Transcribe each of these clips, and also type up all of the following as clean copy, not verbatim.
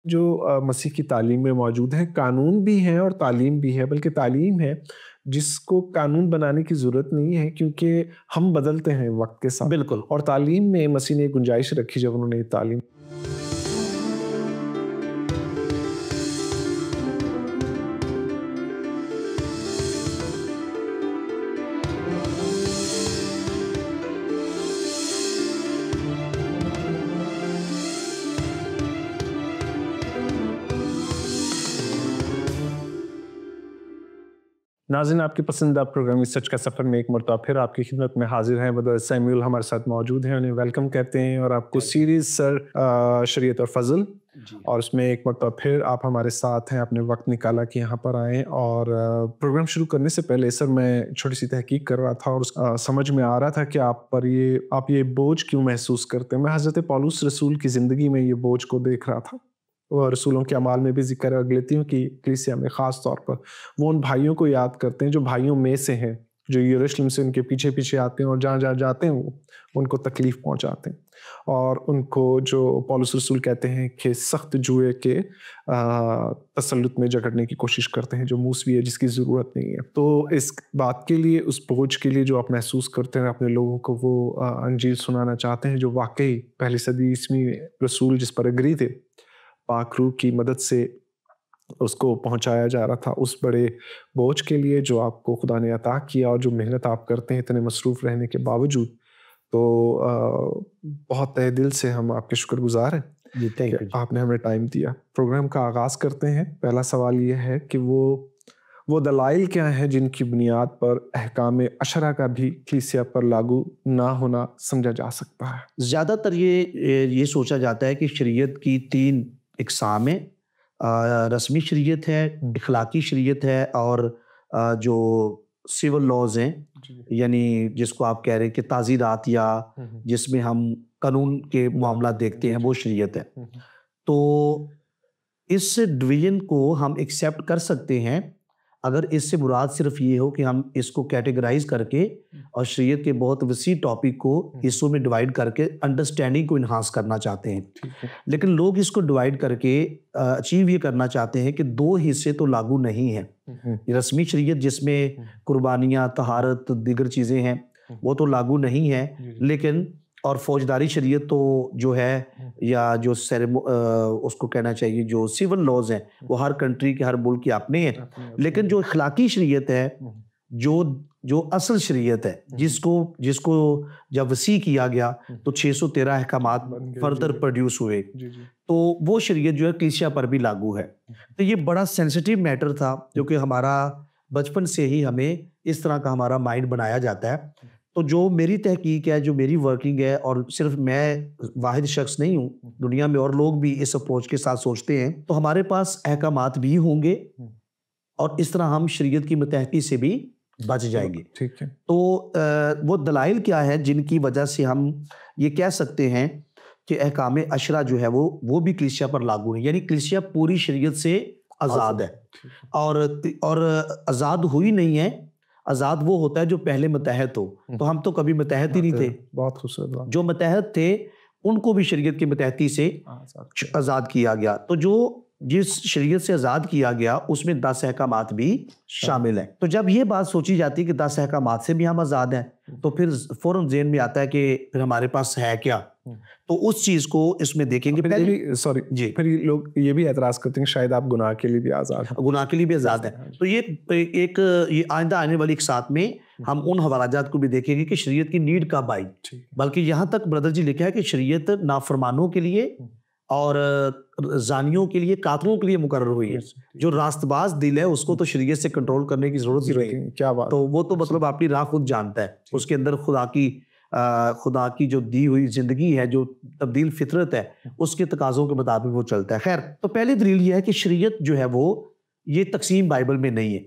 जो मसीह की तालीम में मौजूद है, कानून भी है और तालीम भी है, बल्कि तालीम है जिसको कानून बनाने की ज़रूरत नहीं है क्योंकि हम बदलते हैं वक़्त के साथ। बिल्कुल। और तालीम में मसीह ने एक गुंजाइश रखी जब उन्होंने तालीम। नाज़रीन, आपकी पसंदीदा प्रोग्राम सच का सफ़र में एक मरतबा फिर आपकी खिदमत में हाजिर हैं। ब्रदर सैमुअल हमारे साथ मौजूद हैं, उन्हें वेलकम कहते हैं। और आपको थैंक सीरीज़ सर शरीयत और फ़ज़ल, यू। जी। और उसमें एक मरतबा फिर आप हमारे साथ हैं, आपने वक्त निकाला कि यहाँ पर आएँ। और प्रोग्राम शुरू करने से पहले सर मैं छोटी सी तहकीक कर रहा था और समझ में आ रहा था कि आप ये बोझ क्यों महसूस करते हैं। मैं हज़रत पौलुस रसूल की ज़िंदगी में ये बोझ को देख रहा था और रसूलों के अमाल में भी ज़िक्र है। अगलतियों की कलीसिया में ख़ास तौर पर वो उन भाइयों को याद करते हैं जो भाइयों में से हैं, जो यरूशलेम से उनके पीछे-पीछे आते हैं और जहाँ-जहाँ जाते हैं वो उनको तकलीफ़ पहुँचाते हैं। और उनको जो पौलुस रसूल कहते हैं कि सख्त जुए के तसल्लुत में जकड़ने की कोशिश करते हैं, जो मूसवी है जिसकी ज़रूरत नहीं है। तो इस बात के लिए, उस बोझ के लिए जो आप महसूस करते हैं, अपने लोगों को वो अंजील सुनाना चाहते हैं जो वाक़ई पहली सदी ईस्वी में रसूल जिस पर एग्री थे, पाक रूह की मदद से उसको पहुँचाया जा रहा था। उस बड़े बोझ के लिए जो आपको खुदा ने अता किया और जो मेहनत आप करते हैं इतने मसरूफ़ रहने के बावजूद, तो बहुत तहे दिल से हम आपके शुक्रगुज़ार हैं जी, कि थैंक यू जी। आपने हमें टाइम दिया। प्रोग्राम का आगाज़ करते हैं। पहला सवाल ये है कि वो दलाइल क्या हैं जिनकी बुनियाद पर अहकाम अशरा का भी कलीसिया पर लागू ना होना समझा जा सकता है? ज़्यादातर ये सोचा जाता है कि शरीयत की 3 इक़साम हैं। रस्मी शरीयत है, इख़लाक़ी शरीयत है और जो सिविल लॉज़ हैं, जी। यानी जिसको आप कह रहे हैं कि ताज़ीरात या हुँ, हुँ। जिसमें हम कानून के मामला देखते हैं, वो शरीयत है। हुँ, हुँ। तो इस डिवीज़न को हम एक्सेप्ट कर सकते हैं अगर इससे मुराद सिर्फ ये हो कि हम इसको कैटेगराइज करके और शरीयत के बहुत वसी टॉपिक को हिस्सों में डिवाइड करके अंडरस्टैंडिंग को इन्हांस करना चाहते हैं। ठीक है। लेकिन लोग इसको डिवाइड करके अचीव ये करना चाहते हैं कि 2 हिस्से तो लागू नहीं हैं। हुँ, हुँ। ये रस्मी शरीयत जिसमें कुर्बानियाँ, तहारत, दीगर चीज़ें हैं, वो तो लागू नहीं जी, है। जी। लेकिन और फौजदारी शरीयत तो जो है, या जो उसको कहना चाहिए जो सिविल लॉज हैं, वो हर कंट्री के, हर मुल्क के अपने हैं। अपने लेकिन जो इखलाकी शरीयत है, हुँ, जो जो असल शरीयत है, जिसको जिसको जब वसी किया गया तो 613 अहकामात बन गए। फर्दर जी, प्रोड्यूस हुए, जी, जी। तो वो शरीयत जो है कलीसिया पर भी लागू है। तो ये बड़ा सेंसिटिव मैटर था, जो कि हमारा बचपन से ही हमें इस तरह का हमारा माइंड बनाया जाता है। तो जो मेरी तहकीक है, जो मेरी वर्किंग है, और सिर्फ मैं वाहिद शख्स नहीं हूँ, दुनिया में और लोग भी इस अप्रोच के साथ सोचते हैं, तो हमारे पास अहकामात भी होंगे और इस तरह हम शरीयत की मतहती से भी बच जाएंगे। ठीक है। तो वो दलाइल क्या है जिनकी वजह से हम ये कह सकते हैं कि अहकाम अशरा जो है वो भी कलीसिया पर लागू है, यानी कलीसिया पूरी शरीयत से आज़ाद है। और आज़ाद हुई नहीं है। आज़ाद वो होता है जो पहले मतहत हो, तो हम तो कभी मतहत ही नहीं थे। बहुत खूबसूरत बात। जो मतहत थे उनको भी शरीयत की मतहती से आज़ाद किया गया। तो जो जिस शरीयत से आज़ाद किया गया उसमें 10 अहकामात भी शामिल हैं। तो जब ये बात सोची जाती है कि 10 अहकामात से भी हम आज़ाद हैं, तो फिर फ़ौरन ज़हन में आता है कि फिर हमारे पास है क्या? तो उस चीज़ को इसमें देखेंगे। फिर ये भी सॉरी जी, फिर ये लोग ये भी एतराज़ करते हैं कि शायद आप गुनाह के लिए भी आज़ाद हैं। गुनाह के लिए भी आज़ाद है। तो ये आइंदा आने वाली एक साथ में हम उन हवालाजात को भी देखेंगे कि शरीयत की नीड कब आई। ठीक है। बल्कि यहाँ तक ब्रदर जी लिखा है कि शरीयत नाफरमानों के लिए और जानियों के लिए, कातलों के लिए मुकर्रर हुई है। जो रास्तबाज दिल है उसको तो शरीयत से कंट्रोल करने की ज़रूरत ही नहीं है। क्या बात। तो वो तो मतलब अपनी राह खुद जानता है। उसके अंदर खुदा की जो दी हुई ज़िंदगी है, जो तब्दील फितरत है, उसके तकाज़ों के मुताबिक वो चलता है। खैर, तो पहली दलील ये है कि शरीयत जो है ये तक़सीम बाइबल में नहीं है।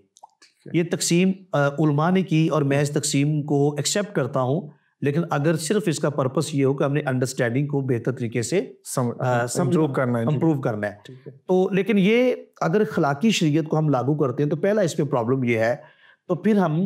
ये तक़सीम उलमा ने की और मैं इस तक़सीम को एक्सेप्ट करता हूँ। लेकिन अगर सिर्फ इसका पर्पस ये हो कि हमने अंडरस्टैंडिंग को बेहतर तरीके से इम्प्रूव करना है। तो लेकिन ये अगर खलाकी शरीयत को हम लागू करते हैं तो पहला इसमें प्रॉब्लम ये है, तो फिर हम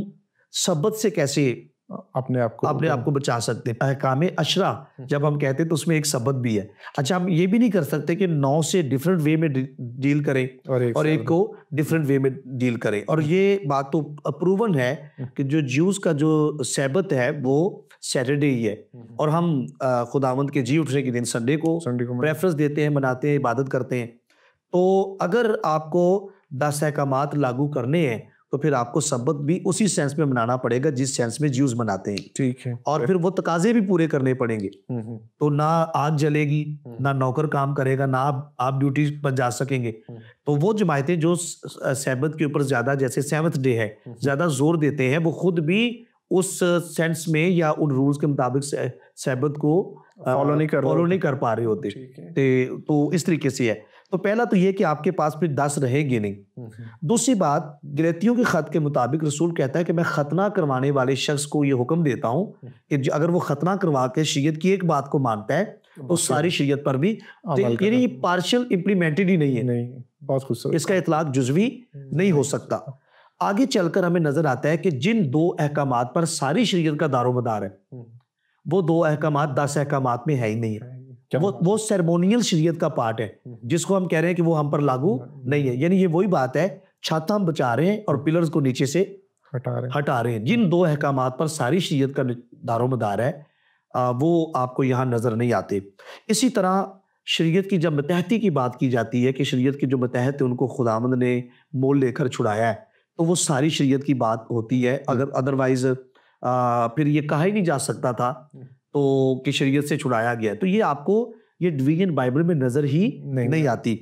सब्बत से कैसे अपने आप को बचा सकते हैं। अहकाम अशरा जब हम कहते हैं तो उसमें एक सबत भी है। अच्छा, हम ये भी नहीं कर सकते कि 9 से डिफरेंट वे में डील करें और एक को डिफरेंट वे में डील करें। और ये बात तो अप्रूवन है कि जो ज्यूज का जो सैबत है वो सैटरडे ही है, और हम खुदावंद के जी उठने के दिन संडे को प्रेफरेंस देते हैं, मनाते हैं, इबादत करते हैं। तो अगर आपको 10 अहकामात लागू करने हैं तो फिर आपको सबत भी उसी सेंस में मनाना पड़ेगा जिस सेंस में ज्यूज मनाते हैं। ठीक है। और फिर वो तकाजे भी पूरे करने पड़ेंगे। तो ना आग जलेगी, ना नौकर काम करेगा, ना आप ड्यूटी पर जा सकेंगे। तो वो जमायतें जो सैबत के ऊपर ज्यादा, जैसे सेवंथ डे है, ज्यादा जोर देते हैं, वो खुद भी उस सेंस में या उन रूल्स के मुताबिक सैबत को फॉलो नहीं कर पा रहे होते। तो इस तरीके से है। तो पहला तो ये कि आपके पास फिर 10 रहेंगे नहीं। दूसरी बात, गलतियों के खत के मुताबिक रसूल कहता है कि मैं खतना करवाने वाले शख्स को ये हुक्म देता हूँ कि अगर वो खतना करवा के शरीयत की एक बात को मानता है तो सारी शरीयत पर भी, यानी ये पार्शियल इंप्लीमेंटेड ही नहीं है, बहुत खूबसूरत, इसका इतलाक जुज़वी नहीं हो सकता। आगे चलकर हमें नजर आता है कि जिन 2 अहकामात पर सारी शरीयत का दारोमदार है, वो 2 अहकामात 10 अहकामात में है ही नहीं है। वो सेरेमोनियल शरीयत का पार्ट है जिसको हम कह रहे हैं कि वो हम पर लागू नहीं है। यानी ये वही बात है, छत हम बचा रहे हैं और पिलर्स को नीचे से हटा रहे हैं। जिन 2 अहकामात पर सारी शरीयत का दारोमदार है वो आपको यहाँ नजर नहीं आते। इसी तरह शरीयत की जब मतहती की बात की जाती है कि शरीयत की जो मतहत है उनको खुदावंद ने मोल लेकर छुड़ाया है, तो वो सारी शरीयत की बात होती है। अगर अदरवाइज फिर ये कहा ही नहीं जा सकता था तो कि शरीयत से छुड़ाया गया। तो ये आपको ये डिवीजन बाइबल में नजर ही नहीं आती।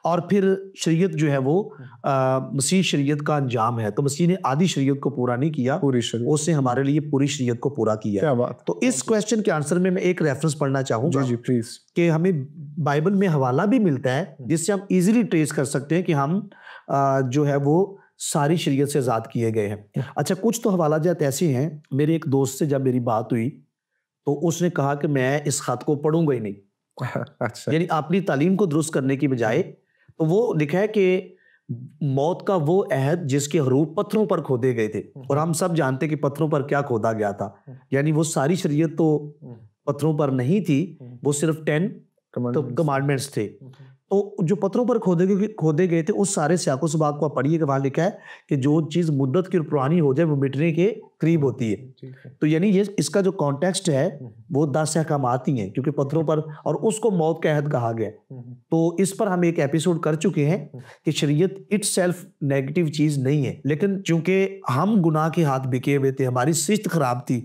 और फिर शरीयत जो है वो मसीह शरीयत का अंजाम है। तो मसीह ने आधी शरीयत को पूरा नहीं किया, पूरी शरीयत, उसने हमारे लिए पूरी शरीयत को पूरा किया। क्या बात। तो इस क्वेश्चन के आंसर में मैं एक रेफरेंस पढ़ना चाहूंगा जी प्लीज, कि हमें बाइबल में हवाला भी मिलता है जिससे हम इजीली ट्रेस कर सकते हैं कि हम जो है वो सारी शरीयत से आजाद किए गए हैं। अच्छा, कुछ तो हवाला जात ऐसे हैं, मेरे एक दोस्त से जब मेरी बात हुई तो उसने कहा कि मैं इस खत को पढ़ूंगा ही नहीं। अच्छा। यानी अपनी तालीम को दुरुस्त करने की बजाय, तो वो लिखा है कि मौत का वो अहद जिसके हरूफ पत्थरों पर खोदे गए थे, और हम सब जानते कि पत्थरों पर क्या खोदा गया था। यानी वो सारी शरीयत तो पत्थरों पर नहीं थी, वो सिर्फ 10 कमांडमेंट्स थे। तो जो पत्थरों पर खोदे गए थे उस सारे सियाको सबाक को आप पढ़िए कि वहां लिखा है कि जो चीज मुद्दत की पुरानी हो जाए वो मिटने के करीब होती है। तो यानी ये इसका जो कॉन्टेक्स्ट है वो 10 अहकामात ही हैं, क्योंकि पत्थरों पर, और उसको मौत का अहद कहा गया। तो इस पर हम एक एपिसोड कर चुके हैं कि शरीयत इटसेल्फ नेगेटिव चीज नहीं है, लेकिन चूंकि हम गुनाह के हाथ बिके हुए थे, हमारी सिस्त खराब थी,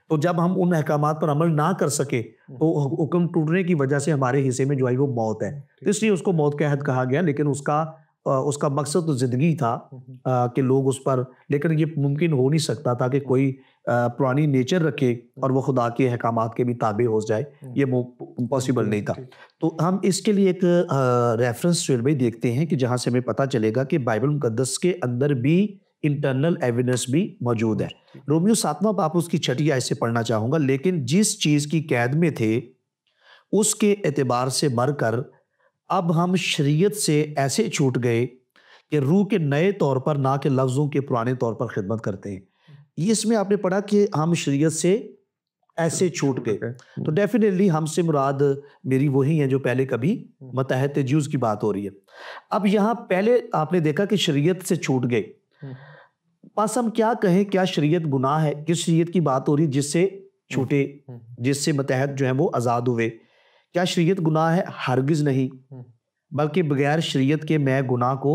तो जब हम उन अहकामात पर अमल ना कर सके तो हुक्म टूटने की वजह से हमारे हिस्से में जो आई वो मौत है। तो इसलिए उसको मौत का अहद कहा गया। लेकिन उसका मकसद तो जिंदगी था कि लोग उस पर, लेकिन ये मुमकिन हो नहीं सकता था कि कोई पुरानी नेचर रखे और वो खुदा के अहकामात के भी ताबे हो जाए, ये पॉसिबल नहीं था। तो हम इसके लिए एक रेफरेंस फिल्म देखते हैं कि जहाँ से हमें पता चलेगा कि बाइबल मुकद्दस के अंदर भी इंटरनल एविडेंस भी मौजूद है। रोमियो 7वां बाब उसकी 6ठी आयत से पढ़ना चाहूंगा। लेकिन जिस चीज की कैद में थे उसके एतबार से मरकर अब हम शरीयत से ऐसे छूट गए कि रूह के नए तौर पर, ना कि लफ्जों के पुराने तौर पर खिदमत करते हैं। ये इसमें आपने पढ़ा कि हम शरीयत से ऐसे छूट गए, तो डेफिनेटली हमसे मुराद मेरी वही है जो पहले कभी मतहत ज्यूज की बात हो रही है। अब यहाँ पहले आपने देखा कि शरीयत से छूट गए, बस हम क्या कहें, क्या शरीयत गुनाह है? किस शरीयत की बात हो रही है जिससे छूटे, जिससे मतहत जो है वो आजाद हुए? क्या शरीयत गुनाह है? हरगिज नहीं, बल्कि बगैर शरीयत के मैं गुनाह को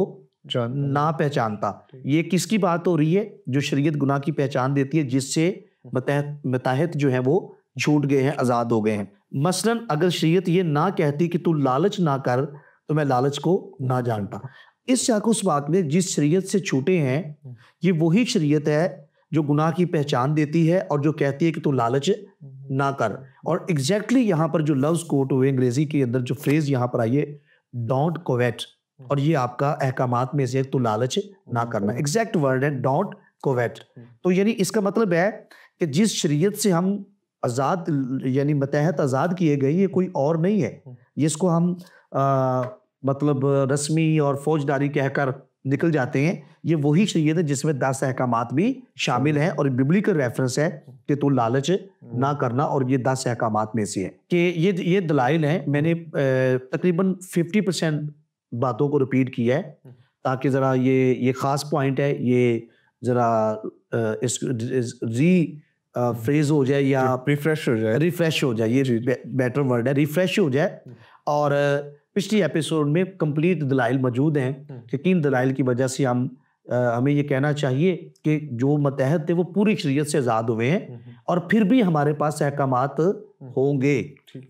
ना पहचानता। ये किसकी बात हो रही है? जो शरीयत गुनाह की पहचान देती है, जिससे मतहत जो है वो छूट गए हैं, आजाद हो गए हैं। मसलन अगर शरीयत ये ना कहती कि तू लालच ना कर, तो मैं लालच को ना जानता। इस उस बात में जिस शरीयत से छूटे हैं, ये वही शरीयत है जो गुनाह की पहचान देती है और जो कहती है कि तू लालच ना कर। और एग्जैक्टली यहाँ पर जो लफ्ज कोट हुए अंग्रेजी के अंदर, जो फ्रेज यहाँ पर आई है डोंट कोवेट, और ये आपका अहकामात में से तो लालच ना करना, एग्जैक्ट वर्ड है डोंट कोवेट। तो यानी इसका मतलब है कि जिस शरीयत से हम आज़ाद, यानी मतहत आज़ाद किए गए, ये कोई और नहीं है। ये इसको हम मतलब रस्मी और फौजदारी कहकर निकल जाते हैं। ये वही शरीयत है जिसमें 10 अहकामात भी शामिल हैं और बिब्लिकल रेफरेंस है कि तू लालच ना करना, और ये 10 अहकामात में से है कि ये दलाइल हैं। मैंने तकरीबन 50% बातों को रिपीट किया है ताकि ज़रा ये ख़ास पॉइंट है, ये ज़रा फ्रेज हो जाए या रिफ्रेश हो जाए, ये बेटर वर्ड है, रिफ्रेश हो जाए। और पिछली एपिसोड में कंप्लीट दलाइल मौजूद हैं कि किन दलाइल की वजह से हमें ये कहना चाहिए कि जो मतहद थे वो पूरी शरीयत से आज़ाद हुए हैं, और फिर भी हमारे पास अहकामात होंगे,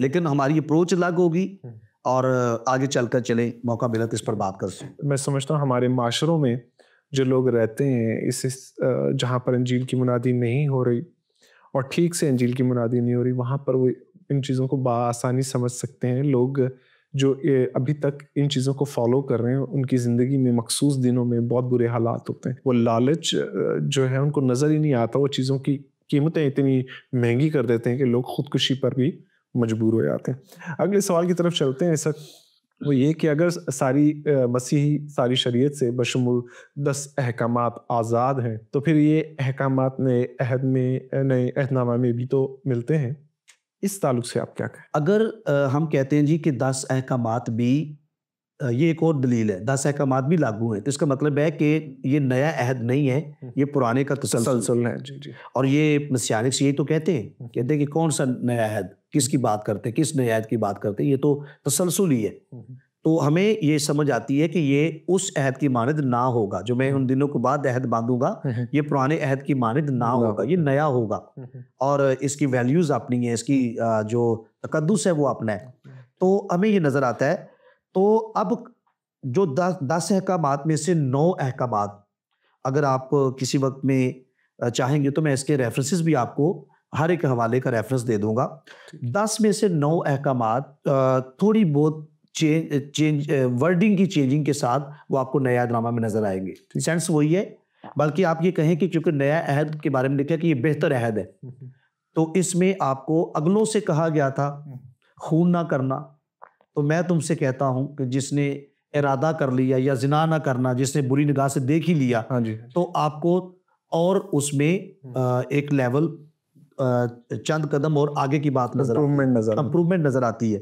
लेकिन हमारी अप्रोच अलग होगी और आगे चलकर चले मौका मिला तो इस पर बात कर सकते। मैं समझता हूँ हमारे माशरों में जो लोग रहते हैं जहाँ पर इंजील की मुनादी नहीं हो रही और ठीक से इंजील की मुनादी नहीं हो रही, वहाँ पर वो इन चीज़ों को बआसानी समझ सकते हैं। लोग जो अभी तक इन चीज़ों को फॉलो कर रहे हैं, उनकी ज़िंदगी में मखसूस दिनों में बहुत बुरे हालात होते हैं। वो लालच जो है उनको नज़र ही नहीं आता। वो चीज़ों की कीमतें इतनी महंगी कर देते हैं कि लोग खुदकुशी पर भी मजबूर हो जाते हैं। अगले सवाल की तरफ चलते हैं सर। वो ये कि अगर मसीही सारी शरीयत से बशमूल 10 अहकामात आज़ाद हैं, तो फिर ये अहकामात नए अहदनामा में भी तो मिलते हैं। इस ताल्लुक से आप क्या कहें? अगर हम कहते हैं जी कि 10 अहकामात भी, ये एक और दलील है, 10 अहकामात भी लागू हैं, तो इसका मतलब है कि ये नया अहद नहीं है, ये पुराने का तसलसल है। जी। और ये मसीहानिक्स यही तो कहते हैं कि कौन सा नया अहद, किसकी बात करते हैं, किस नए अहद की बात करते हैं, ये तो तसलसल ही है। तो हमें ये समझ आती है कि ये उस अहद की मानद ना होगा जो मैं उन दिनों के बाद अहद बांधूंगा, ये पुराने अहद की मानद ना होगा, ये नया होगा, और इसकी वैल्यूज अपनी है, इसकी जो तकद्दुस है वो अपना है। तो हमें ये नजर आता है। तो अब जो 10 अहकामात में से 9 अहकामात, अगर आप किसी वक्त में चाहेंगे तो मैं इसके रेफरेंसेस भी आपको हर एक हवाले का रेफरेंस दे दूंगा। 10 में से 9 अहकामात थोड़ी बहुत चेंज वर्डिंग की चेंजिंग के साथ वो आपको नया अहदनामा में नजर आएंगे। सेंस वही है, बल्कि आप ये कहें कि क्योंकि नया अहद के बारे में लिखा कि ये बेहतर अहद है, तो इसमें आपको अगलों से कहा गया था खून ना करना। तो मैं तुमसे कहता हूं कि जिसने इरादा कर लिया या जिना ना करना, जिसने बुरी निगाह से देख ही लिया, तो आपको और उसमें एक लेवल चंद कदम और आगे की बात इंप्रूवमेंट नजर आती है।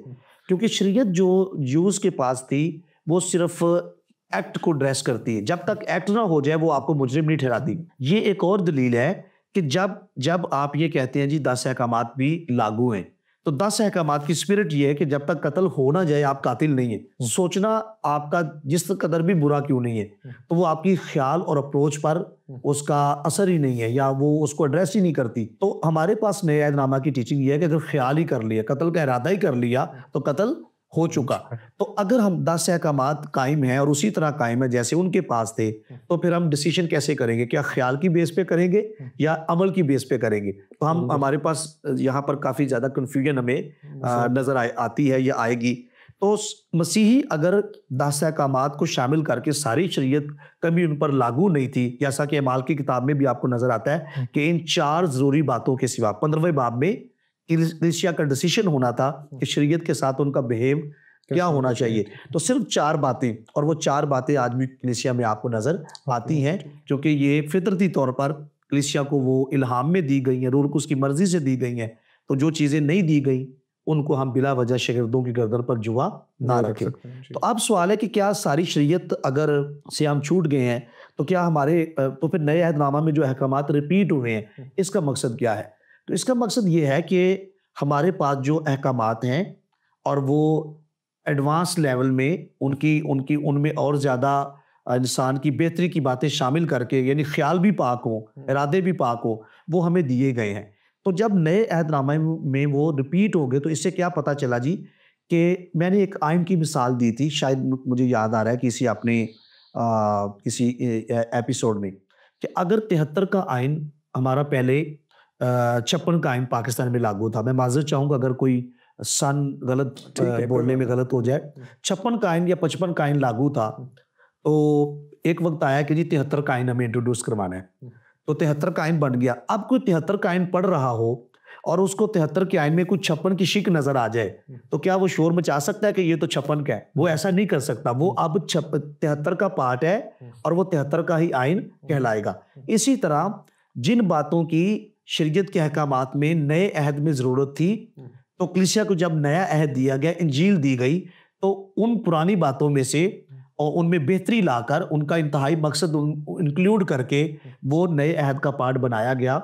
क्योंकि शरीयत जो यूज के पास थी वो सिर्फ एक्ट को ड्रेस करती है, जब तक एक्ट ना हो जाए वो आपको मुजरिम नहीं ठहराती। ये एक और दलील है कि जब आप ये कहते हैं जी 10 अहकामात भी लागू हैं, तो 10 अहकामात की स्पिरिट ये है कि जब तक कत्ल हो ना जाए आप कातिल नहीं है। सोचना आपका जिस कदर भी बुरा क्यों नहीं है, तो वो आपकी ख्याल और अप्रोच पर उसका असर ही नहीं है, या वो उसको एड्रेस ही नहीं करती। तो हमारे पास नए अहदनामा की टीचिंग ये है कि अगर ख्याल ही कर लिया, कत्ल का इरादा ही कर लिया, तो कत्ल हो चुका। तो अगर हम 10 अहकामात कायम हैं और उसी तरह कायम है जैसे उनके पास थे, तो फिर हम डिसीजन कैसे करेंगे? क्या ख्याल की बेस पे करेंगे या अमल की बेस पे करेंगे? तो हमारे पास यहाँ पर काफ़ी ज़्यादा कन्फ्यूजन हमें नज़र आती है या आएगी। तो मसीही अगर 10 अहकामात को शामिल करके सारी शरीयत कभी उन पर लागू नहीं थी, जैसा कि अमाल की किताब में भी आपको नज़र आता है कि इन 4 ज़रूरी बातों के सिवा 15वें बाब में कलीसिया का डिसीजन होना था कि शरीयत के साथ उनका बिहेव क्या होना चाहिए। तो सिर्फ 4 बातें, और वो 4 बातें आज भी कलीसिया में आपको नजर आती हैं, क्योंकि ये फितरती तौर पर कलीसिया को वो इल्हाम में दी गई हैं, रूह कुद्स की मर्जी से दी गई हैं। तो जो चीजें नहीं दी गई उनको हम बिला वजह शागिर्दों की गर्दन पर जुआ ना रखें। तो अब सवाल है कि क्या सारी शरीयत अगर से हम छूट गए हैं तो क्या हमारे तो फिर नए अहदनामा में जो अहकामात रिपीट हुए हैं, इसका मकसद क्या है? तो इसका मकसद ये है कि हमारे पास जो अहकामात हैं और वो एडवांस लेवल में उनमें और ज़्यादा इंसान की बेहतरी की बातें शामिल करके, यानी ख्याल भी पाक हो, इरादे भी पाक हो, वो हमें दिए गए हैं। तो जब नए अहदनामे में वो रिपीट हो गए तो इससे क्या पता चला जी कि मैंने एक आइन की मिसाल दी थी, शायद मुझे याद आ रहा है किसी एपिसोड में, कि अगर 73 का आइन हमारा पहले 56 का आइन पाकिस्तान में लागू था। मैं माजरत चाहूँगा अगर कोई सन गलत बोलने में गलत हो जाए। 56 का आइन या 55 का आइन लागू था, तो एक वक्त आया कि जी 73 का आइन हमें इंट्रोड्यूस करवाना है, तो 73 का आइन बन गया। अब कोई 73 का आइन पढ़ रहा हो और उसको 73 के आइन में कुछ 56 की शिक नजर आ जाए, तो क्या वो शोर मचा सकता है कि ये तो 56 का है? वो ऐसा नहीं कर सकता। वो अब 73 का पार्ट है और वो 73 का ही आइन कहलाएगा। इसी तरह जिन बातों की शरीयत के अहकामात में नए अहद में जरूरत थी, तो कलीसिया को जब नया अहद दिया गया, इंजील दी गई, तो उन पुरानी बातों में से और उनमें बेहतरी लाकर उनका इंतहाई मकसद इंक्लूड करके वो नए अहद का पार्ट बनाया गया।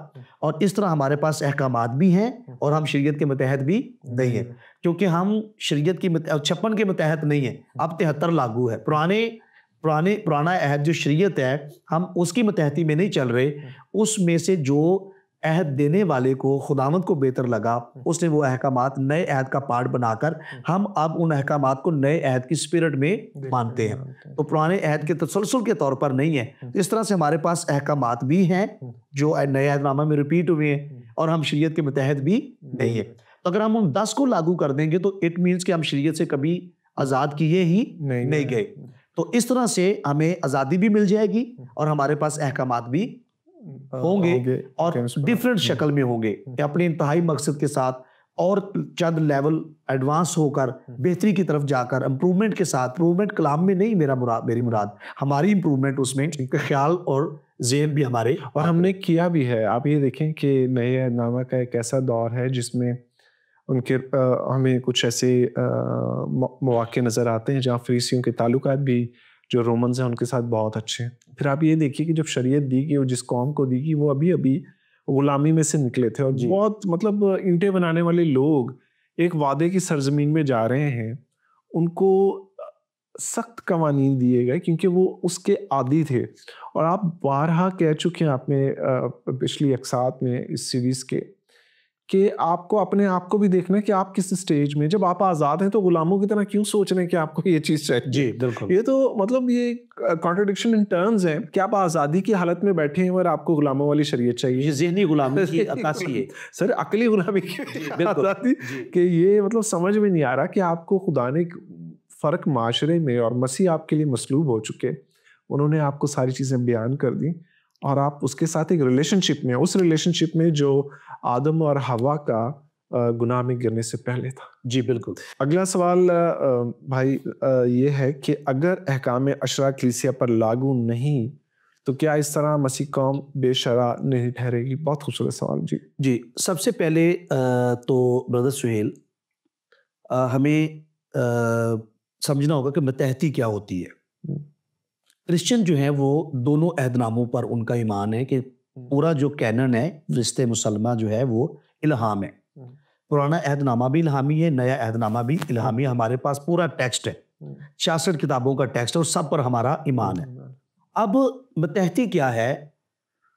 और इस तरह हमारे पास अहकामात भी हैं और हम शरीयत के मतहत भी नहीं है, क्योंकि हम शरीयत की 56 के मतहत नहीं है, अब 73 लागू है। पुराना अहद जो शरीयत है, हम उसकी मतहती में नहीं चल रहे। उसमें से जो अहद देने वाले को, खुदावंद को बेहतर लगा, उसने वो अहकामात नए अहद का पार्ट बनाकर हम अब उन अहकामात को नए अहद की स्पिरिट में मानते हैं, तो पुराने अहद के तसलसल के तौर पर नहीं है। तो इस तरह से हमारे पास अहकामात भी हैं जो नए अहदनामा में रिपीट हुए हैं और हम शरीयत के मतहत भी नहीं है। तो अगर हम उन 10 को लागू कर देंगे तो इट मीन्स कि हम शरीयत से कभी आज़ाद किए ही नहीं गए। तो इस तरह से हमें आज़ादी भी मिल जाएगी और हमारे पास अहकामात भी होंगे और डिफरेंट शक्ल में होंगे, अपने इंतहाई मकसद के साथ और चंद लेवल एडवांस होकर बेहतरी की तरफ जाकर इम्प्रूवमेंट के साथ। इम्प्रूवमेंट कलाम में नहीं मेरी मुराद हमारी इम्प्रूवमेंट, उसमें ख्याल और ज़हन भी हमारे, और हमने किया भी है। आप ये देखें कि नए अहदनामा का एक ऐसा दौर है जिसमें उनके हमें कुछ ऐसे मौके नज़र आते हैं जहाँ फरीसियों के ताल्लुकात भी जो रोमन्स हैं उनके साथ बहुत अच्छे हैं। फिर आप ये देखिए कि जब शरीयत दी गई, वो जिस कौम को दी गई, वो अभी अभी गुलामी में से निकले थे और बहुत मतलब ईंटें बनाने वाले लोग एक वादे की सरजमीन में जा रहे हैं। उनको सख्त कवानीन दिए गए क्योंकि वो उसके आदी थे। और आप बारहा कह चुके हैं आपने पिछली अक्सात में इस सीरीज़ के, कि आपको अपने आप को भी देखना है कि आप किस स्टेज में, जब आप आज़ाद हैं तो गुलामों की तरह क्यों सोच रहे हैं कि आपको ये चीज़ चाहिए। जी बिल्कुल, ये तो मतलब ये कॉन्ट्रडिक्शन इन टर्म्स है कि आप आज़ादी की हालत में बैठे हैं और आपको गुलामों वाली शरीयत चाहिए। ये ज़हनी गुलामी की अक्कासी है सर, अकली गुलामी की आज़ादी, कि ये मतलब समझ में नहीं आ रहा कि आपको खुदा ने फ़र्क माशरे में, और मसीह आपके लिए मसलूब हो चुके, उन्होंने आपको सारी चीज़ें बयान कर दी और आप उसके साथ एक रिलेशनशिप में, उस रिलेशनशिप में जो आदम और हवा का गुनाह में गिरने से पहले था। जी बिल्कुल। अगला सवाल भाई ये है कि अगर अहकाम अशरा कलीसिया पर लागू नहीं तो क्या इस तरह मसीह कौम बेशरा नहीं ठहरेगी? बहुत खूबसूरत सवाल। जी सबसे पहले तो ब्रदर सुहेल, हमें समझना होगा कि मतहती क्या होती है। क्रिश्चियन जो है वो दोनों अहदनामों पर उनका ईमान है कि पूरा जो कैनन है रिश्ते मुसलमा जो है वो इल्हाम है। पुराना अहदनामा भी इल्हामी है, नया अहदनामा भी इल्हामी है। हमारे पास पूरा टेक्स्ट है, 66 किताबों का टेक्स्ट है और सब पर हमारा ईमान है। अब मतहती क्या है?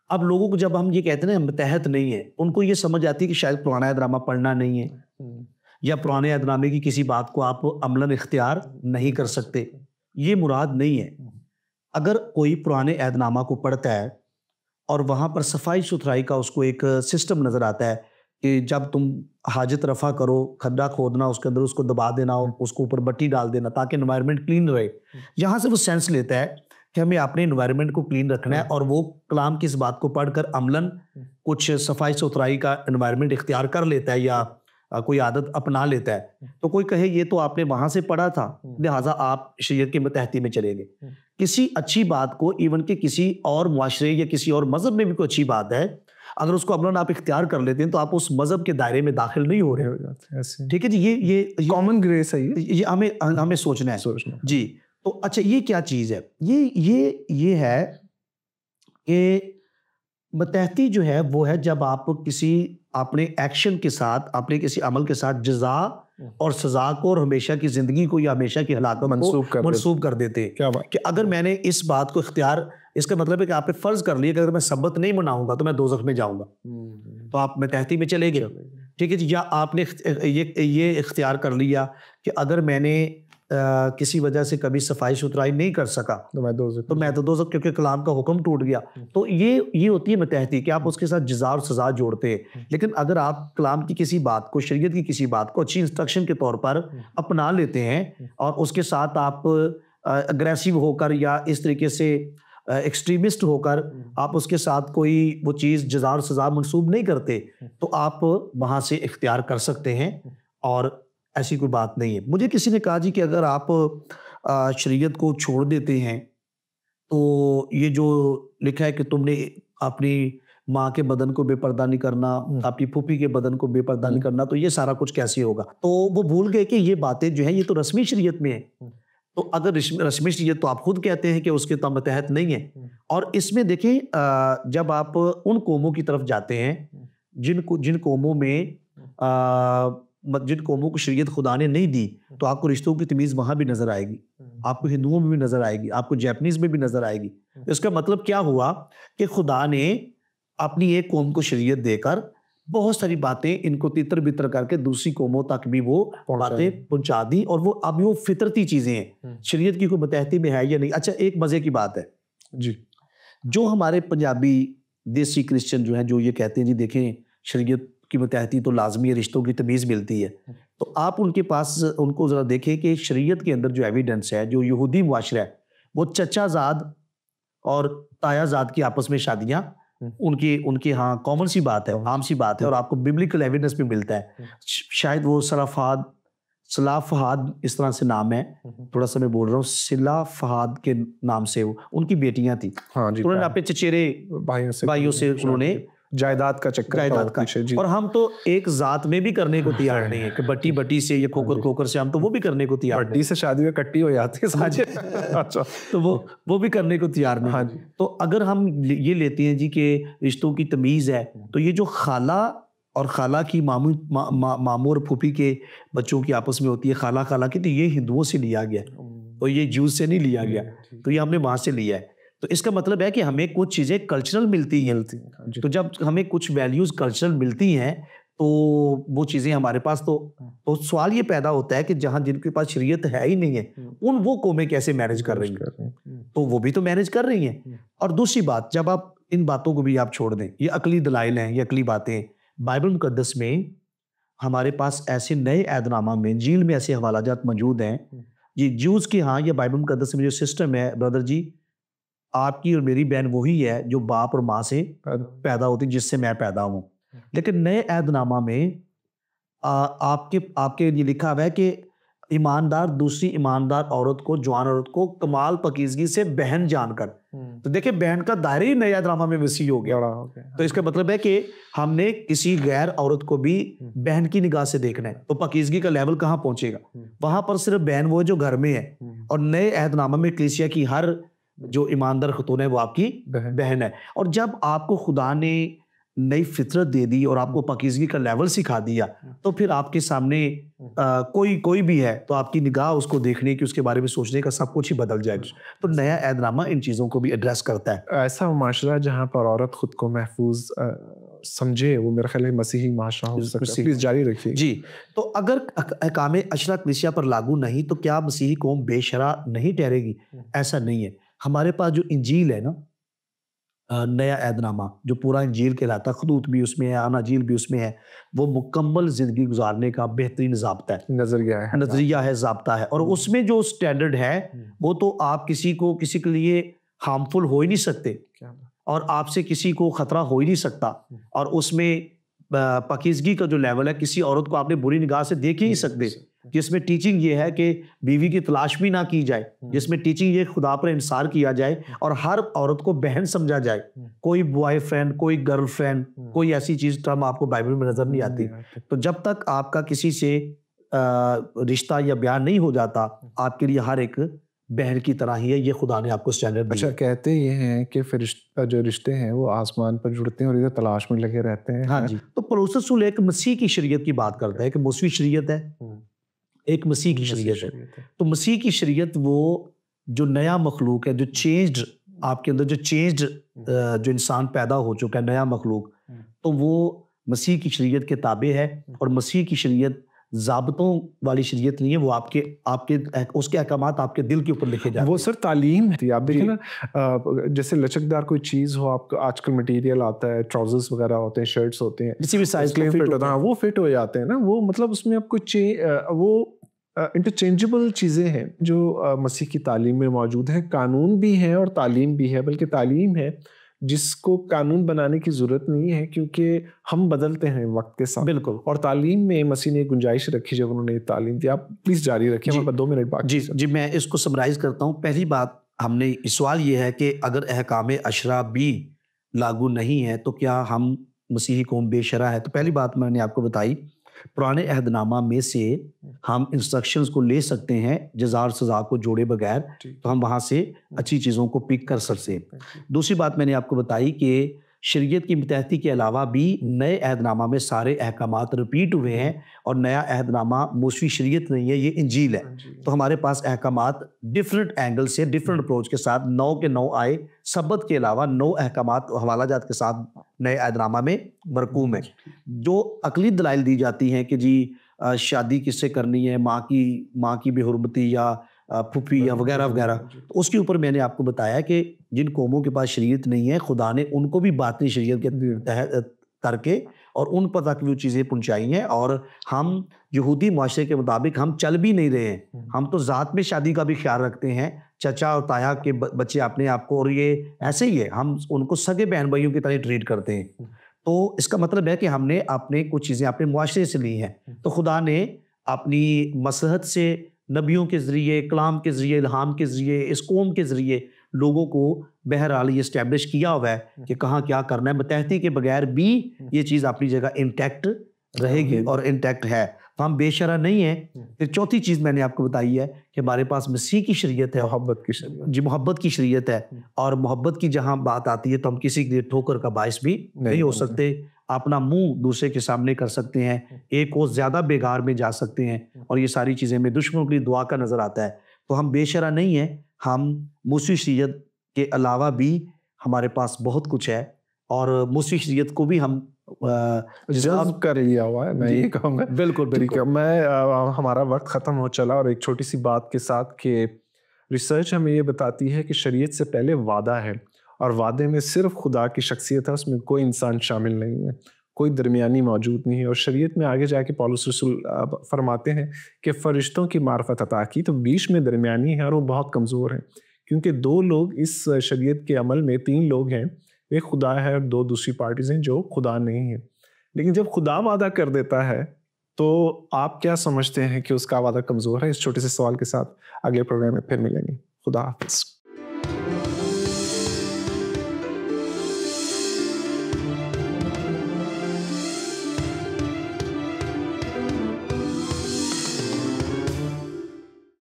अब लोगों को जब हम ये कहते हैं ना मतहत नहीं है, उनको ये समझ आती है कि शायद पुराना अहदनामा पढ़ना नहीं है या पुराने अहदनामे की किसी बात को आप अमलन इख्तियार नहीं कर सकते। ये मुराद नहीं है। अगर कोई पुराने अहदनामा को पढ़ता है और वहाँ पर सफाई सुथराई का उसको एक सिस्टम नज़र आता है कि जब तुम हाजत रफ़ा करो, खड्डा खोदना, उसके अंदर उसको दबा देना और उसको ऊपर बट्टी डाल देना ताकि एनवायरनमेंट क्लीन रहे, यहाँ से वो सेंस लेता है कि हमें अपने एनवायरनमेंट को क्लीन रखना है और वो कलाम की इस बात को पढ़कर अमलन कुछ सफाई सुथराई का एनवायरनमेंट इख्तियार कर लेता है या कोई आदत अपना लेता है। तो कोई कहे ये तो आपने वहाँ से पढ़ा था, लिहाजा आप शरीयत के मतहती में चलेंगे। किसी अच्छी बात को, इवन कि किसी और मुआशरे या किसी और मजहब में भी कोई अच्छी बात है, अगर उसको अमलन आप इख्तियार कर लेते हैं तो आप उस मजहब के दायरे में दाखिल नहीं हो रहे हो जाते। ठीक है जी, ये कॉमन ग्रेस है, ये हमें सोचना है जी। तो अच्छा, ये क्या चीज़ है? ये है कि मतहती जो है वो है जब आप किसी अपने एक्शन के साथ, अपने किसी अमल के साथ जज़ा और सज़ा को और हमेशा की ज़िंदगी को या हमेशा की हलाकत को मंसूब कर देते हैं। क्या बात? कि अगर मैंने इस बात को इख्तियार, इसका मतलब है कि आपने फ़र्ज़ कर लिया कि अगर मैं सब्बत नहीं मनाऊंगा तो मैं दोज़ख में जाऊंगा, तो आप मतहती में चले गए। ठीक है जी। या आपने ये इख्तियार कर लिया कि अगर मैंने किसी वजह से कभी सफाई सुथराई नहीं कर सका तो मैं तो दोज़ख, क्योंकि कलाम का हुक्म टूट गया। तो ये होती है मतहती कि आप उसके साथ जज़ा और सज़ा जोड़ते हैं। लेकिन अगर आप कलाम की किसी बात को, शरीयत की किसी बात को अच्छी इंस्ट्रक्शन के तौर पर अपना लेते हैं और उसके साथ आप अग्रेसिव होकर या इस तरीके से एक्सट्रीमिस्ट होकर आप उसके साथ कोई वो चीज़ जज़ा और सज़ा मंसूब नहीं करते, तो आप वहाँ से इख्तियार कर सकते हैं और ऐसी कोई बात नहीं है। मुझे किसी ने कहा जी कि अगर आप शरीयत को छोड़ देते हैं, तो ये जो लिखा है कि तुमने अपनी माँ के बदन को बेपर्दा नहीं करना, अपनी फूफी के बदन को बेपर्दा नहीं करना, तो ये सारा कुछ कैसे होगा? तो वो भूल गए कि ये बातें जो हैं ये तो रस्मी शरीयत में है। तो अगर रस्मी शरीयत तो आप खुद कहते हैं कि उसके तहत नहीं है। और इसमें देखें जब आप उन कौमों की तरफ जाते हैं जिन कौमों में जिन कौमों को शरीयत खुदा ने नहीं दी, तो आपको रिश्तों की तमीज़ वहाँ भी नजर आएगी, आपको हिंदुओं में भी नजर आएगी, आपको जैपनीज में भी नजर आएगी। तो इसका मतलब क्या हुआ कि खुदा ने अपनी एक कौम को शरीयत देकर बहुत सारी बातें इनको तितर बितर करके दूसरी कौमों तक भी वो बातें पहुंचा दी, और वो अब वो फितरती चीजें हैं, शरीयत की कोई मतहती में है या नहीं। अच्छा, एक मजे की बात है जी, जो हमारे पंजाबी देसी क्रिश्चियन जो हैं, जो ये कहते हैं जी देखें शरीयत की मतहती तो लाजमी है, रिश्तों की तमीज़ मिलती है, तो आप उनके पास उनको ज़रा देखें कि शरीयत के अंदर जो एविडेंस है, जो यहूदी मुआशरा है, वो चचाजाद और तायाजाद की आपस में शादियाँ उनके यहाँ कॉमन सी बात है, आम सी बात है, और आपको बिब्लिकल एविडेंस भी मिलता है। शायद वो सलाह फहाद इस तरह से नाम है, थोड़ा सा मैं बोल रहा हूँ, सिला फहाद के नाम से वो उनकी बेटियां थी। हाँ जी, तो उन्होंने अपने चचेरे भाइयों से उन्होंने जायदाद का चक्कर, जायदाद का। और हम तो एक जात में भी करने को तैयार नहीं है कि बट्टी बट्टी से या खोकर से, हम तो वो भी करने को तैयार, बट्टी से शादी में कट्टी हो जाती है। अच्छा, तो वो भी करने को तैयार नहीं। हाँ जी। तो अगर हम ये लेते हैं जी कि रिश्तों की तमीज है, तो ये जो खाला और खाला की मामू और फूफी के बच्चों की आपस में होती है, खाला खाला की, तो ये हिंदुओं से लिया गया, तो ये जूस से नहीं लिया गया, तो ये हमने वहां से लिया है। तो इसका मतलब है कि हमें कुछ चीज़ें कल्चरल मिलती हैं। तो जब हमें कुछ वैल्यूज़ कल्चरल मिलती हैं, तो वो चीज़ें हमारे पास, तो सवाल ये पैदा होता है कि जहाँ जिनके पास शरीयत है ही नहीं है, वो कौमें कैसे मैनेज कर रही हैं? तो वो भी तो मैनेज कर रही हैं। और दूसरी बात, जब आप इन बातों को भी आप छोड़ दें, ये अकली दलाइल हैं, ये अकली बातें, बाइबल मुकद्दस में हमारे पास ऐसे नए ऐदनामा में, इंजील में ऐसे हवालाजात मौजूद हैं, ये ज्यूज़ की, हाँ, ये बाइबल मुकद्दस में जो सिस्टम है ब्रदर जी, आपकी और मेरी बहन वही है जो बाप और माँ से पैदा होती, जिससे मैं पैदा हूँ। लेकिन नए ऐदनामा में आपके ये लिखा हुआ है कि ईमानदार दूसरी ईमानदार औरत को, जवान औरत को कमाल पकीजगी से बहन जानकर, तो देखिए बहन का दायरा ही नए ऐदनामा में वसी हो गया। तो इसका मतलब है कि हमने किसी गैर औरत को भी बहन की निगाह से देखना है, तो पकीजगी का लेवल कहाँ पहुंचेगा? वहां पर सिर्फ बहन वो जो घर में है, और नए ऐदनामा में कलीसिया की हर जो ईमानदार खतून है वो आपकी बहन है। और जब आपको खुदा ने नई फितरत दे दी और आपको पाकीज़गी का लेवल सिखा दिया, तो फिर आपके सामने कोई भी है, तो आपकी निगाह उसको देखने की, उसके बारे में सोचने का सब कुछ ही बदल जाएगा। तो नया ऐदनामा इन चीज़ों को भी एड्रेस करता है। ऐसा माशरा जहाँ पर औरत खुद को महफूज समझे, वो मेरा ख्याल है मसीही माशरा हो सकता है। प्लीज जारी रखिए जी। तो अगर अहकाम अशरा कलीसिया पर लागू नहीं, तो क्या मसीही कौम बेशरा नहीं ठहरेगी? ऐसा नहीं है। हमारे पास जो इंजील है ना, नया ऐदनामा जो पूरा इंजील कहलाता है, खदूत भी उसमें है, अनाजील भी उसमें है, वो मुकम्मल ज़िंदगी गुजारने का बेहतरीन ज़ाब्ता है, नज़रिया है, ज़ाब्ता है। और उसमें जो स्टैंडर्ड है, वो तो आप किसी के लिए हार्मफुल हो ही नहीं सकते, और आपसे किसी को ख़तरा हो ही नहीं सकता। और उसमें पाकीज़गी का जो लेवल है, किसी औरत को आपने बुरी निगाह से देख ही नहीं सकते। जिसमें टीचिंग ये है कि बीवी की तलाश भी ना की जाए, जिसमें टीचिंग ये खुदा पर इंसार किया जाए और हर औरत को बहन समझा जाए। कोई बॉयफ्रेंड, कोई गर्लफ्रेंड, कोई ऐसी चीज टर्म आपको बाइबल में नजर नहीं आती। तो जब तक आपका किसी से रिश्ता या ब्याह नहीं हो जाता, आपके लिए हर एक बहन की तरह ही है। ये खुदा ने आपको स्टैंडर्ड दिया। अच्छा, कहते ये हैं कि फिर जो रिश्ते हैं वो आसमान पर जुड़ते हैं और इधर तलाश में लगे रहते हैं। हाँ जी। तो पौलुस रसूल एक मसीह की शरीयत की बात करता है कि मसीही शरीयत है, एक मसीह की शरीयत है। तो मसीह की शरीयत वो जो नया मखलूक है, जो चेंज्ड, आपके अंदर जो चेंज्ड जो इंसान पैदा हो चुका है, नया मखलूक, तो वो मसीह की शरीयत के ताबे है। और मसीह की शरीयत ज़ाबतों वाली शरीयत नहीं है, वो आपके उसके अहकामात आपके दिल के ऊपर लिखे जाते हैं। वो सर तालीम थी। आप देखिए ना, जैसे लचकदार कोई चीज़ हो, आपको आजकल मटेरियल आता है, ट्राउजर्स वगैरह होते हैं, शर्ट्स होते हैं, किसी भी साइज फिट होता है, वो फिट हो जाते हैं ना। वो मतलब उसमें आप कुछ वो इंटरचेंजेबल चीज़ें हैं जो मसीह की तालीम में मौजूद हैं। कानून भी है और तालीम भी है, बल्कि तालीम है जिसको कानून बनाने की ज़रूरत नहीं है, क्योंकि हम बदलते हैं वक्त के साथ। बिल्कुल। और तालीम में मसीह ने एक गुंजाइश रखी जब उन्होंने ये तालीम दी। आप प्लीज़ जारी रखिए, जी, हमारे पास 2 मिनट बाकी जी, है। जी, मैं इसको समराइज़ करता हूँ। पहली बात हमने सवाल ये है कि अगर अहकाम अशरा भी लागू नहीं है, तो क्या हम मसीही कौम बेशरा है? तो पहली बात मैंने आपको बताई, पुराने अहदनामा में से हम इंस्ट्रक्शंस को ले सकते हैं, जज़ा और सज़ा को जोड़े बगैर, ठीक तो हम वहाँ से अच्छी चीज़ों को पिक कर सकते हैं। दूसरी बात मैंने आपको बताई कि शरीयत की मुतहदी के अलावा भी नए अहदनामा में सारे अहकामात रिपीट हुए हैं, और नया अहदनामा मूसवी शरीयत नहीं है, ये इंजील है। तो हमारे पास अहकामात डिफरेंट एंगल से, डिफरेंट अप्रोच के साथ 9 के 9 आए, सबत के अलावा 9 अहकामात हवाला जात के साथ नए अहदनामा में मरकूम है। जो अकली दलाइल दी जाती हैं कि जी शादी किससे करनी है, माँ की बेहुरमती या फूफी या वगैरह वगैरह, तो उसके ऊपर मैंने आपको बताया कि जिन कौमों के पास शरीयत नहीं है, खुदा ने उनको भी बातिनी शरीयत के तहत करके और उन पर तक वो चीज़ें पहुँचाई हैं। और हम यहूदी माशरे के मुताबिक हम चल भी नहीं रहे हैं, हम तो ज़ात में शादी का भी ख्याल रखते हैं, चचा और ताया के बच्चे अपने आप को, और ये ऐसे ही है, हम उनको सगे बहन भाइयों की तरह ट्रीट करते हैं। तो इसका मतलब है कि हमने अपने कुछ चीज़ें अपने मुआशरे से ली हैं। तो खुदा ने अपनी मसलहत से, नबियों के ज़रिए, कलाम के ज़रिए, इल्हाम के ज़रिए, इस कौम के ज़रिए लोगों को बहरहाल ये इस्टेब्लिश किया हुआ है कि कहाँ क्या करना है। मुतहदी के बगैर भी ये चीज़ अपनी जगह इंटैक्ट रहेगी और इंटैक्ट है, तो हम बेशरा नहीं हैं। फिर चौथी चीज़ मैंने आपको बताई है कि हमारे पास मसीह की शरीयत है, मोहब्बत की शरीयत। जी, मोहब्बत की शरीयत है। और मोहब्बत की जहाँ बात आती है, तो हम किसी के लिए ठोकर का बायस भी नहीं हो सकते। अपना मुंह दूसरे के सामने कर सकते हैं, एक और ज़्यादा बेगार में जा सकते हैं, और ये सारी चीज़ें में दुश्मनों के लिए दुआ का नज़र आता है। तो हम बेशरा नहीं हैं, हम मूसवी शरीयत के अलावा भी हमारे पास बहुत कुछ है, और मूसवी शरीयत को भी हम जज़्ब कर लिया हुआ है, मैं ये कहूँगा। बिल्कुल, ठीक है, हमारा वक्त ख़त्म हो चला, और एक छोटी सी बात के साथ कि रिसर्च हमें ये बताती है कि शरीयत से पहले वादा है, और वादे में सिर्फ खुदा की शख्सियत है, उसमें कोई इंसान शामिल नहीं है, कोई दरमियानी मौजूद नहीं है। और शरीयत में आगे जाके पौलुस रसूल फरमाते हैं कि फ़रिश्तों की मार्फत अता की, तो बीच में दरमियानी है और वो बहुत कमज़ोर है, क्योंकि 2 लोग इस शरीयत के अमल में, 3 लोग हैं, एक खुदा है और 2 दूसरी पार्टीज़ हैं जो खुदा नहीं है। लेकिन जब खुदा वादा कर देता है, तो आप क्या समझते हैं कि उसका वादा कमज़ोर है? इस छोटे से सवाल के साथ अगले प्रोग्राम में फिर मिलेंगे। खुदा हाफ़िज़।